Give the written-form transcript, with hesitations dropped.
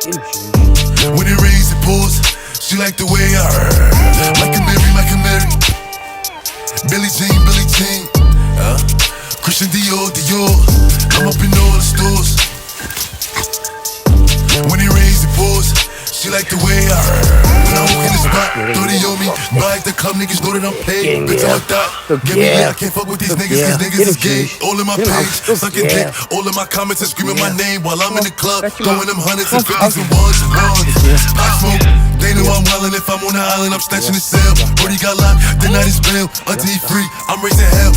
When it rains, it pours. She like the way I like a Mary, like a Mary. Billie Jean, Billie Jean. Christian Dior, Dior. I'm up in all the stores. When it rains, it pours. She like the way I when I walk in the spot, 30 on me. Buy at the club, niggas know that I'm paid. Bitch, I'm a thot. Get me lit, I can't fuck with these niggas, cause niggas is gay. All in my page, sucking dick. All in my comments and screaming my name while I'm in the club. Throwing them hundreds and fifties and ones and ones. I smoke, they know I'm wildin'. If I'm on the island, I'm snatching the cell. Brody got locked, the night is bail. Until he free, I'm raising hell.